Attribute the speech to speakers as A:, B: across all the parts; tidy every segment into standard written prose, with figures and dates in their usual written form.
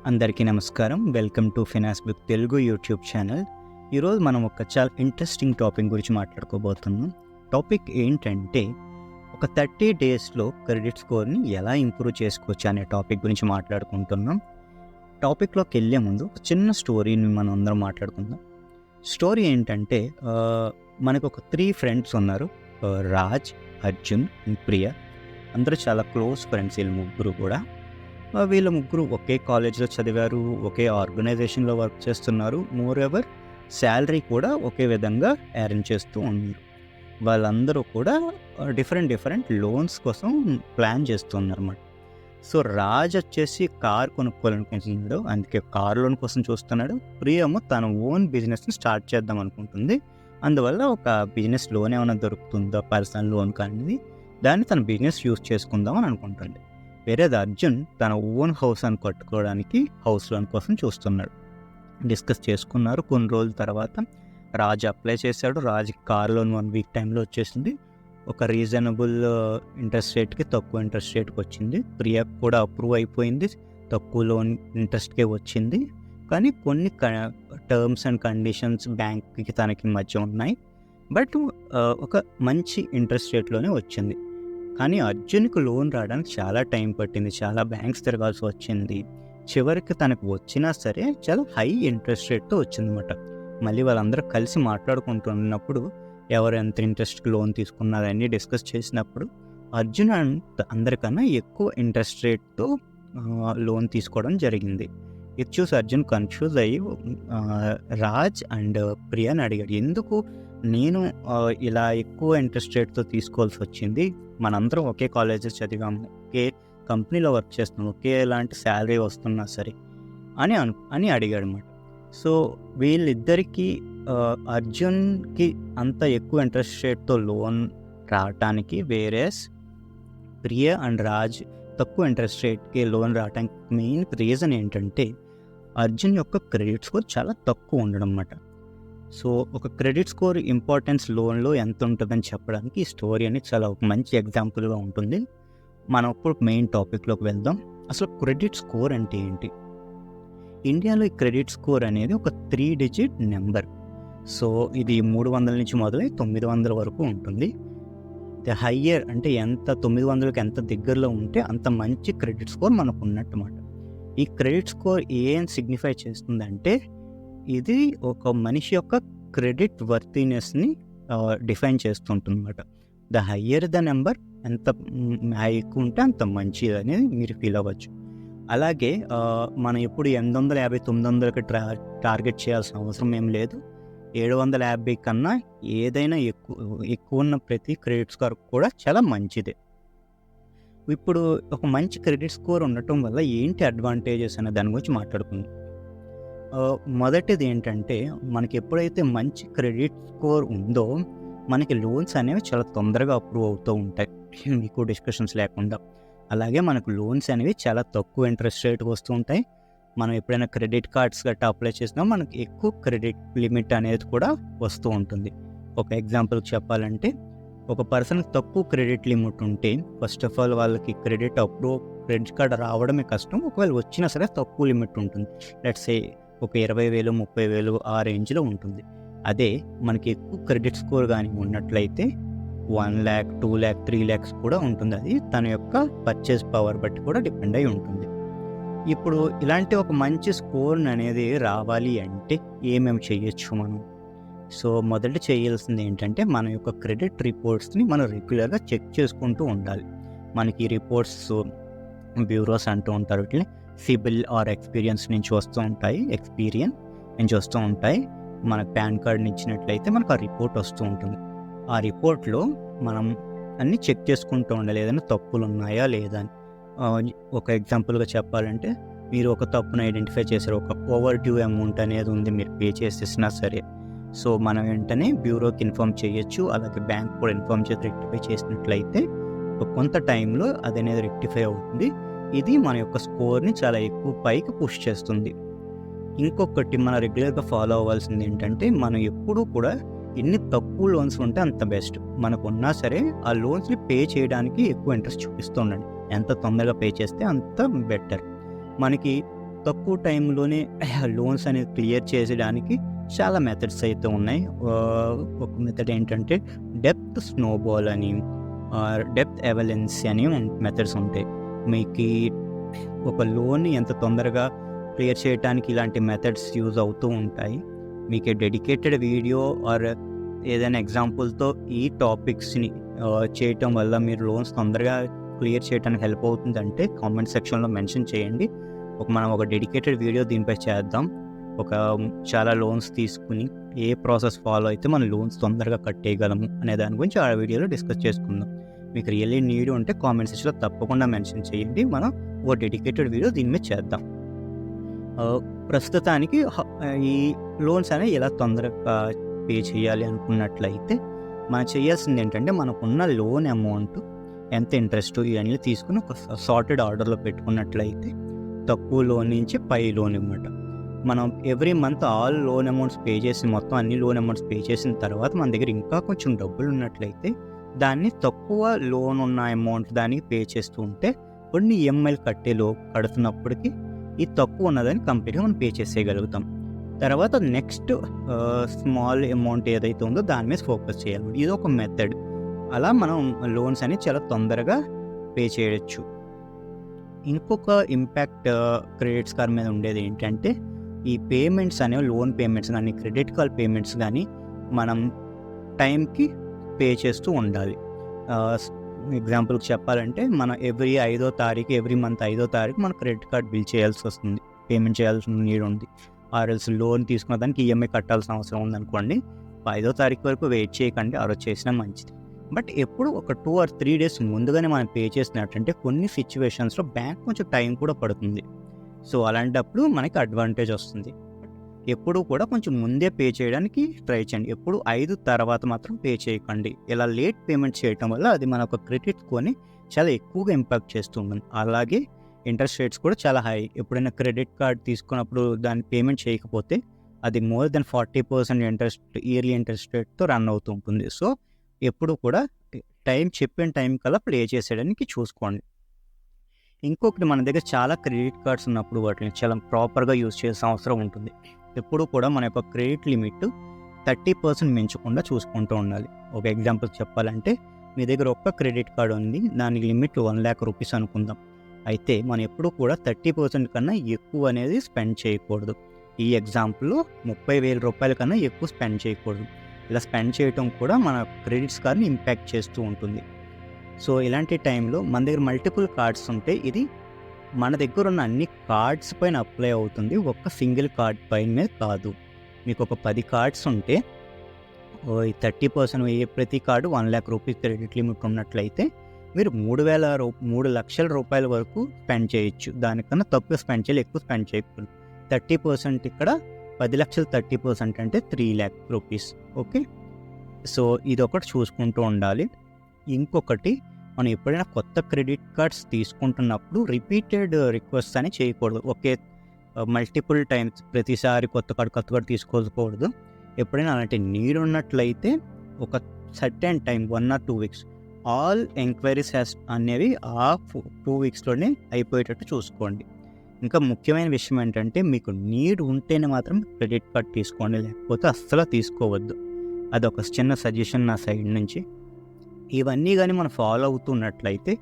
A: అందరికీ నమస్కారం. Welcome to finance book Telugu YouTube channel. ఈరోజు మనం ఒక చాలా ఇంట్రెస్టింగ్ టాపిక్ గురించి మాట్లాడుకోబోతున్నాం. టాపిక్ ఏంటంటే ఒక 30 డేస్లో క్రెడిట్ స్కోర్ని ఎలా ఇంప్రూవ్ చేసుకోవచ్చు అనే టాపిక్ గురించి మాట్లాడుకుంటున్నాం. టాపిక్లోకి వెళ్ళే ముందు ఒక చిన్న స్టోరీని మనం అందరం మాట్లాడుకుందాం. స్టోరీ ఏంటంటే మనకు ఒక 3 ఫ్రెండ్స్ ఉన్నారు. రాజ్, అర్జున్ అండ్ ప్రియ. అందరూ చాలా క్లోజ్ ఫ్రెండ్స్ వీళ్ళు ముగ్గురు కూడా. వీళ్ళ ముగ్గురు ఒకే కాలేజ్లో చదివారు, ఒకే ఆర్గనైజేషన్లో వర్క్ చేస్తున్నారు. మోర్ ఎవర్ శాలరీ కూడా ఒకే విధంగా అరేంజ్ చేస్తూ ఉన్నారు. వాళ్ళందరూ కూడా డిఫరెంట్ లోన్స్ కోసం ప్లాన్ చేస్తున్నారు అన్నమాట. సో రాజ్ వచ్చేసి కార్ కొనుక్కోవాలనుకుంటున్నాడు, అందుకే కార్ లోన్ కోసం చూస్తున్నాడు. ప్రియము తన ఓన్ బిజినెస్ని స్టార్ట్ చేద్దాం అనుకుంటుంది. అందువల్ల ఒక బిజినెస్ లోన్ ఏమైనా దొరుకుతుందో, పర్సనల్ లోన్ కానీ దాన్ని తన బిజినెస్ యూజ్ చేసుకుందాం అని అనుకుంటుంది. వేరేది అర్జున్ తన ఓన్ హౌస్ అని కట్టుకోవడానికి హౌస్ లోన్ కోసం చూస్తున్నాడు. డిస్కస్ చేసుకున్నారు. కొన్ని రోజుల తర్వాత రాజ్ అప్లై చేశాడు. రాజ్కి కార్ లోన్ 1 వీక్ టైంలో వచ్చేసింది. ఒక రీజనబుల్ ఇంట్రెస్ట్ రేట్కి, తక్కువ ఇంట్రెస్ట్ రేట్కి వచ్చింది. ప్రియకు కూడా అప్రూవ్ అయిపోయింది, తక్కువ లోన్ ఇంట్రెస్ట్కే వచ్చింది. కానీ కొన్ని టర్మ్స్ అండ్ కండిషన్స్ బ్యాంక్కి తనకి మధ్య ఉన్నాయి. బట్ ఒక మంచి ఇంట్రెస్ట్ రేట్లోనే వచ్చింది. కానీ అర్జున్కి లోన్ రావడానికి చాలా టైం పట్టింది, చాలా బ్యాంక్స్ తిరగాల్సి వచ్చింది. చివరికి తనకు వచ్చినా సరే చాలా హై ఇంట్రెస్ట్ రేట్తో వచ్చిందన్నమాట. మళ్ళీ వాళ్ళందరూ కలిసి మాట్లాడుకుంటున్నప్పుడు ఎవరు ఎంత ఇంట్రెస్ట్కి లోన్ తీసుకున్నారని డిస్కస్ చేసినప్పుడు అర్జున్ అందరికన్నా ఎక్కువ ఇంట్రెస్ట్ రేట్తో లోన్ తీసుకోవడం జరిగింది. ఇది చూసి అర్జున్ కన్ఫ్యూజ్ అయ్యి రాజ్ అండ్ ప్రియాని అడిగాడు, ఎందుకు నేను ఇలా ఎక్కువ ఇంట్రెస్ట్ రేట్తో తీసుకోవాల్సి వచ్చింది? మనందరం ఒకే కాలేజెస్ చదివాము, ఒకే కంపెనీలో వర్క్ చేస్తున్నాం, ఒకేలాంటి శాలరీ వస్తున్నా సరే అని అడిగాడు అనమాట. సో వీళ్ళిద్దరికీ అర్జున్కి అంత ఎక్కువ ఇంట్రెస్ట్ రేట్తో లోన్ రావటానికి, వేరేస్ ప్రియ అండ్ రాజ్ తక్కువ ఇంట్రెస్ట్ రేట్కి లోన్ రావడానికి మెయిన్ రీజన్ ఏంటంటే అర్జున్ యొక్క క్రెడిట్ స్కోర్ చాలా తక్కువ ఉండడం అన్నమాట. సో ఒక క్రెడిట్ స్కోర్ ఇంపార్టెన్స్ లోన్లో ఎంత ఉంటుందని చెప్పడానికి ఈ స్టోరీ అనేది చాలా ఒక మంచి ఎగ్జాంపుల్గా ఉంటుంది. మనం ఇప్పుడు మెయిన్ టాపిక్లోకి వెళ్దాం. అసలు క్రెడిట్ స్కోర్ అంటే ఏంటి? ఇండియాలో ఈ క్రెడిట్ స్కోర్ అనేది ఒక 3 డిజిట్ నెంబర్. సో ఇది 300 నుంచి మొదలై 900 వరకు ఉంటుంది. ద హయ్యర్ అంటే ఎంత 900కి ఎంత దగ్గరలో ఉంటే అంత మంచి క్రెడిట్ స్కోర్ మనకు ఉన్నట్టు మాట. ఈ క్రెడిట్ స్కోర్ ఏం సిగ్నిఫై చేస్తుందంటే ఇది ఒక మనిషి యొక్క క్రెడిట్ వర్తీనెస్ని డిఫైన్ చేస్తుంటుంది అన్నమాట. ద హయ్యర్ ద నెంబర్, ఎంత హై ఎక్కువ ఉంటే అంత మంచిది అనేది మీరు ఫీల్ అవ్వచ్చు. అలాగే మనం ఎప్పుడు 850, 900కి టార్గెట్ చేయాల్సిన అవసరం ఏం లేదు. 750 కన్నా ఏదైనా ఎక్కువ ఉన్న ప్రతి క్రెడిట్ స్కోర్ కూడా చాలా మంచిదే. ఇప్పుడు ఒక మంచి క్రెడిట్ స్కోర్ ఉండటం వల్ల ఏంటి అడ్వాంటేజెస్ అనే దాని గురించి మాట్లాడుకుందాం. మొదటిది ఏంటంటే మనకి ఎప్పుడైతే మంచి క్రెడిట్ స్కోర్ ఉందో మనకి లోన్స్ అనేవి చాలా తొందరగా అప్రూవ్ అవుతూ ఉంటాయి, మీకు డిస్కషన్స్ లేకుండా. అలాగే మనకు లోన్స్ అనేవి చాలా తక్కువ ఇంట్రెస్ట్ రేట్కి వస్తూ ఉంటాయి. మనం ఎప్పుడైనా క్రెడిట్ కార్డ్స్ గట్టా అప్లై చేసినా మనకి ఎక్కువ క్రెడిట్ లిమిట్ అనేది కూడా వస్తూ ఉంటుంది. ఒక ఎగ్జాంపుల్ చెప్పాలంటే ఒక పర్సన్కి తక్కువ క్రెడిట్ లిమిట్ ఉంటే ఫస్ట్ ఆఫ్ ఆల్ వాళ్ళకి క్రెడిట్ కార్డ్ రావడమే కష్టం. ఒకవేళ వచ్చినా సరే తక్కువ లిమిట్ ఉంటుంది. లెట్స్ సే ఒక 20,000, 30,000 ఆ రేంజ్లో ఉంటుంది. అదే మనకి ఎక్కువ క్రెడిట్ స్కోర్ కానీ ఉన్నట్లయితే 1 lakh, 2 lakh, 3 lakhs కూడా ఉంటుంది. అది తన యొక్క పర్చేస్ పవర్ బట్టి కూడా డిపెండ్ అయి ఉంటుంది. ఇప్పుడు ఇలాంటి ఒక మంచి స్కోర్ అనేది రావాలి అంటే ఏమేమి చేయొచ్చు మనం? సో మొదట చేయాల్సింది ఏంటంటే మన యొక్క క్రెడిట్ రిపోర్ట్స్ని మనం రెగ్యులర్గా చెక్ చేసుకుంటూ ఉండాలి. మనకి రిపోర్ట్స్ బ్యూరోస్ అంటూ ఉంటారు, వీటిని సిబిల్ ఆర్ ఎక్స్పీరియన్స్ నుంచి వస్తూ ఉంటాయి. మనకు పాన్ కార్డ్ని ఇచ్చినట్లయితే మనకు ఆ రిపోర్ట్ వస్తూ ఉంటుంది. ఆ రిపోర్ట్లో మనం అన్నీ చెక్ చేసుకుంటూ ఉండాలి, ఏదైనా తప్పులు ఉన్నాయా లేదా అని. ఒక ఎగ్జాంపుల్గా చెప్పాలంటే మీరు ఒక తప్పును ఐడెంటిఫై చేశారు, ఒక ఓవర్ డ్యూ అమౌంట్ అనేది ఉంది, మీరు పే చేసేసినా సరే. సో మనం వెంటనే బ్యూరోకి ఇన్ఫామ్ చేయొచ్చు. అలాగే బ్యాంక్ కూడా ఇన్ఫామ్ చేసి రెక్టిఫై చేసినట్లయితే కొంత టైంలో అది అనేది రెక్టిఫై అవుతుంది. ఇది మన యొక్క స్కోర్ని చాలా ఎక్కువ పైకి పుష్ చేస్తుంది. ఇంకొకటి మనం రెగ్యులర్గా ఫాలో అవ్వాల్సింది ఏంటంటే మనం ఎప్పుడూ కూడా ఎన్ని తక్కువ లోన్స్ ఉంటే అంత బెస్ట్. మనకు ఉన్నా సరే ఆ లోన్స్ని పే చేయడానికి ఎక్కువ ఇంట్రెస్ట్ చూపిస్తూ ఉండండి. ఎంత తొందరగా పే చేస్తే అంత బెటర్. మనకి తక్కువ టైంలోనే లోన్స్ అనేది క్లియర్ చేసేయడానికి చాలా మెథడ్స్ అయితే ఉన్నాయి. ఒక మెథడ్ ఏంటంటే డెప్త్ స్నోబాల్ అని, డెప్త్ అవలెన్సీ అని మెథడ్స్ ఉంటాయి. మీకు ఒక లోన్ని ఎంత తొందరగా క్లియర్ చేయడానికి ఇలాంటి మెథడ్స్ యూజ్ అవుతూ ఉంటాయి. మీకు డెడికేటెడ్ వీడియో ఆర్ ఏదైనా ఎగ్జాంపుల్తో ఈ టాపిక్స్ని చేయటం వల్ల మీరు లోన్స్ తొందరగా క్లియర్ చేయడానికి హెల్ప్ అవుతుందంటే కామెంట్ సెక్షన్లో మెన్షన్ చేయండి. మనం ఒక డెడికేటెడ్ వీడియో దీనిపై చేద్దాం. చాలా లోన్స్ తీసుకుని ఏ ప్రాసెస్ ఫాలో అయితే మనం లోన్స్ తొందరగా కట్టేయగలము అనే దాని గురించి ఆ వీడియోలో డిస్కస్ చేసుకుందాం. మీకు రియల్లీ నీడ్ ఉంటే కామెంట్ సెక్షన్లో తప్పకుండా మెన్షన్ చేయండి. మనం ఒక డెడికేటెడ్ వీడియో దీని మీద చేద్దాం. ప్రస్తుతానికి ఈ లోన్స్ అనేవి ఎలా తొందరగా పే చేయాలి అనుకున్నట్లయితే మనం చేయాల్సింది ఏంటంటే మనకున్న లోన్ అమౌంట్ ఎంత ఇంట్రెస్ట్ ఇవన్నీ తీసుకుని ఒక సార్టెడ్ ఆర్డర్లో పెట్టుకున్నట్లయితే తక్కువ లోన్ నుంచి పై లోన్ ఇవ్వమాట. మనం every month all loan amounts pay చేసి మొత్తం అన్ని లోన్ అమౌంట్స్ పే చేసిన తర్వాత మన దగ్గర ఇంకా కొంచెం డబ్బులు ఉన్నట్లయితే దాన్ని తక్కువ లోన్ ఉన్న అమౌంట్ దానికి పే చేస్తూ ఉంటే కొన్ని ఈఎంఐలు కడుతున్నప్పటికీ ఈ తక్కువ ఉన్నదాన్ని కంప్లీట్గా మనం పే చేసేయగలుగుతాం. తర్వాత నెక్స్ట్ స్మాల్ అమౌంట్ ఏదైతే ఉందో దాని మీద ఫోకస్ చేయాలి. ఇది ఒక మెథడ్. అలా మనం లోన్స్ అని చాలా తొందరగా పే చేయొచ్చు. ఇంకొక ఇంపాక్ట్ క్రెడిట్ స్కోర్ మీద ఉండేది ఏంటంటే ఈ పేమెంట్స్ అనేవి లోన్ పేమెంట్స్ కానీ క్రెడిట్ కార్డ్ పేమెంట్స్ కానీ మనం టైంకి పే చేస్తూ ఉండాలి. ఎగ్జాంపుల్కి చెప్పాలంటే మనం ఎవ్రీ మంత్ 5వ తారీఖు మన క్రెడిట్ కార్డ్ బిల్ చేయాల్సి వస్తుంది, పేమెంట్ చేయాల్సిన నీడ్ ఉంది. ఆర్ఎల్స్ లోన్ తీసుకున్న దానికి ఈఎంఐ కట్టాల్సిన అవసరం ఉందనుకోండి, 5వ తారీఖు వరకు వెయిట్ చేయకండి, ఆ రోజు చేసినా మంచిది. బట్ ఎప్పుడు ఒక 2 or 3 days ముందుగానే మనం పే చేసినట్టంటే కొన్ని సిచ్యువేషన్స్లో బ్యాంక్ కొంచెం టైం కూడా పడుతుంది. సో అలాంటప్పుడు మనకి అడ్వాంటేజ్ వస్తుంది. ఎప్పుడు కూడా కొంచెం ముందే పే చేయడానికి ట్రై చేయండి. ఎప్పుడు 5 తర్వాత మాత్రం పే చేయకండి. ఇలా లేట్ పేమెంట్ చేయటం వల్ల అది మన ఒక క్రెడిట్ స్కోర్ని చాలా ఎక్కువగా ఇంపాక్ట్ చేస్తుంది. అలాగే ఇంట్రెస్ట్ రేట్స్ కూడా చాలా హై. ఎప్పుడైనా క్రెడిట్ కార్డ్ తీసుకున్నప్పుడు దాన్ని పేమెంట్ చేయకపోతే అది మోర్ దెన్ 40% ఇయర్లీ ఇంట్రెస్ట్ రేట్తో రన్ అవుతూ ఉంటుంది. సో ఎప్పుడు కూడా చెప్పిన టైం కల్లా ప్లే చేసేయడానికి చూసుకోండి. ఇంకొకటి, మన దగ్గర చాలా క్రెడిట్ కార్డ్స్ ఉన్నప్పుడు వాటిని చాలా ప్రాపర్గా యూజ్ చేసే అవసరం ఉంటుంది. ఎప్పుడు కూడా మన యొక్క క్రెడిట్ లిమిట్ 30% మించకుండా చూసుకుంటూ ఉండాలి. ఒక ఎగ్జాంపుల్ చెప్పాలంటే మీ దగ్గర ఒక్క క్రెడిట్ కార్డ్ ఉంది, దానికి లిమిట్ 1 lakh rupees అనుకుందాం. అయితే మనం ఎప్పుడు కూడా 30% కన్నా ఎక్కువ అనేది స్పెండ్ చేయకూడదు. ఈ ఎగ్జాంపుల్లో 30,000 రూపాయల కన్నా ఎక్కువ స్పెండ్ చేయకూడదు. ఇలా స్పెండ్ చేయటం కూడా మన క్రెడిట్ స్కోర్ని ఇంపాక్ట్ చేస్తూ ఉంటుంది. సో ఇలాంటి టైంలో మన దగ్గర మల్టిపుల్ కార్డ్స్ ఉంటే ఇది మన దగ్గర ఉన్న అన్ని కార్డ్స్ పైన అప్లై అవుతుంది, ఒక్క సింగిల్ కార్డ్ పైన కాదు. మీకు ఒక 10 కార్డ్స్ ఉంటే 30% ప్రతి card 1 lakh rupees credit limit ఉన్నట్లయితే మీరు 3 లక్షల రూపాయల వరకు స్పెండ్ చేయొచ్చు. దానికన్నా తక్కువ స్పెండ్ చేయాలి, ఎక్కువ స్పెండ్ చేయకూడదు. 30% ఇక్కడ 10 లక్షలు 30% అంటే 3 lakh rupees. ఓకే, సో ఇది ఒకటి చూసుకుంటూ ఉండాలి. ఇంకొకటి, మనం ఎప్పుడైనా కొత్త క్రెడిట్ కార్డ్స్ తీసుకుంటున్నప్పుడు రిపీటెడ్ రిక్వెస్ట్ అని చేయకూడదు. మల్టిపుల్ టైమ్స్ ప్రతిసారి కొత్త కార్డు తీసుకోకూడదు. ఎప్పుడైనా అలాంటి నీడ్ ఉన్నట్లయితే ఒక certain time 1 or 2 weeks all enquiries అనేవి ఆ 2 weeksలోనే అయిపోయేటట్టు చూసుకోండి. ఇంకా ముఖ్యమైన విషయం ఏంటంటే మీకు నీడ్ ఉంటేనే మాత్రం క్రెడిట్ కార్డ్ తీసుకోండి, లేకపోతే అస్సలు తీసుకోవద్దు. అదొక చిన్న సజెషన్ నా సైడ్ నుంచి. ఇవన్నీ కానీ మనం ఫాలో అవుతున్నట్లయితే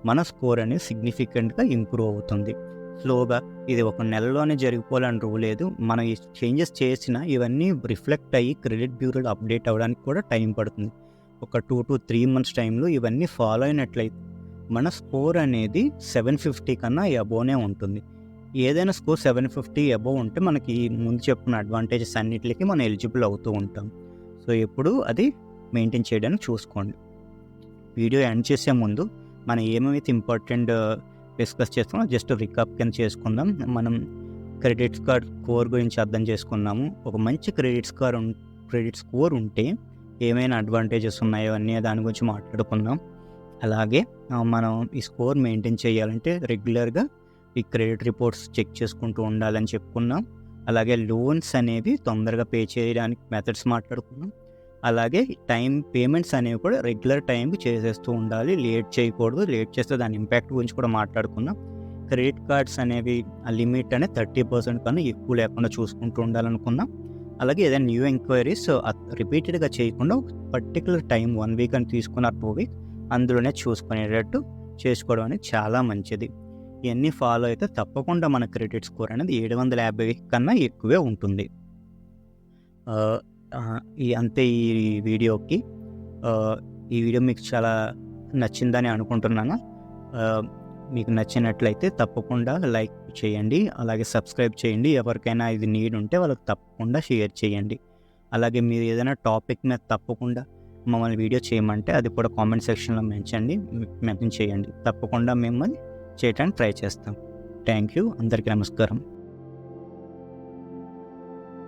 A: మన స్కోర్ అనేది సిగ్నిఫికెంట్గా ఇంప్రూవ్ అవుతుంది స్లోగా. ఇది ఒక నెలలోనే జరిగిపోవాలని రూల్ లేదు. మనం ఈ చేంజెస్ చేసినా ఇవన్నీ రిఫ్లెక్ట్ అయ్యి క్రెడిట్ బ్యూరోలో అప్డేట్ అవ్వడానికి కూడా టైం పడుతుంది. ఒక 2 to 3 months టైంలో ఇవన్నీ ఫాలో అయినట్లయితే మన స్కోర్ అనేది 750 కన్నా అబోనే ఉంటుంది. ఏదైనా స్కోర్ 750 అబోవ్ ఉంటే మనకి ముందు చెప్పిన అడ్వాంటేజెస్ అన్నిటికీ మనం ఎలిజిబుల్ అవుతూ ఉంటాం. సో ఎప్పుడు అది మెయింటైన్ చేయడానికి చూసుకోండి. వీడియో ఎండ్ చేసే ముందు మనం ఏమైతే ఇంపార్టెంట్ డిస్కస్ చేస్తామో జస్ట్ రికాప్ కింద చేసుకుందాం. మనం క్రెడిట్ కార్డ్ స్కోర్ గురించి అర్థం చేసుకున్నాము. ఒక మంచి క్రెడిట్ స్కోర్ ఉంటే ఏమైనా అడ్వాంటేజెస్ ఉన్నాయో అన్నీ దాని గురించి మాట్లాడుకుందాం. అలాగే మనం ఈ స్కోర్ మెయింటైన్ చేయాలంటే రెగ్యులర్గా ఈ క్రెడిట్ రిపోర్ట్స్ చెక్ చేసుకుంటూ ఉండాలని చెప్పుకున్నాం. అలాగే లోన్స్ అనేవి తొందరగా పే చేయడానికి మెథడ్స్ మాట్లాడుకున్నాం. అలాగే పేమెంట్స్ అనేవి కూడా రెగ్యులర్ టైంకి చేసేస్తూ ఉండాలి, లేట్ చేయకూడదు. లేట్ చేస్తే దాని ఇంపాక్ట్ గురించి కూడా మాట్లాడుకున్నాం. క్రెడిట్ కార్డ్స్ అనేవి ఆ లిమిట్ అనేది 30% కన్నా ఎక్కువ లేకుండా చూసుకుంటూ ఉండాలనుకున్నాం. అలాగే ఏదైనా న్యూ ఎంక్వైరీస్ రిపీటెడ్గా చేయకుండా ఒక పర్టికులర్ టైం 1 వీక్ అని తీసుకున్న 2 వీక్ అందులోనే చూసుకునేటట్టు చేసుకోవడం అనేది చాలా మంచిది. ఇవన్నీ ఫాలో అయితే తప్పకుండా మన క్రెడిట్ స్కోర్ అనేది 750 కన్నా ఎక్కువే ఉంటుంది. అంతే ఈ వీడియోకి. ఈ వీడియో మీకు చాలా నచ్చిందని అనుకుంటున్నాను. మీకు నచ్చినట్లయితే తప్పకుండా లైక్ చేయండి, అలాగే సబ్స్క్రైబ్ చేయండి. ఎవరికైనా ఇది నీడ్ ఉంటే వాళ్ళకి తప్పకుండా షేర్ చేయండి. అలాగే మీరు ఏదైనా టాపిక్ మీద తప్పకుండా మమ్మల్ని వీడియో చేయమంటే అది కూడా కామెంట్ సెక్షన్లో మెన్షన్ చేయండి. తప్పకుండా మిమ్మల్ని చేయడానికి ట్రై చేస్తాం. Thank you. అందరికీ నమస్కారం.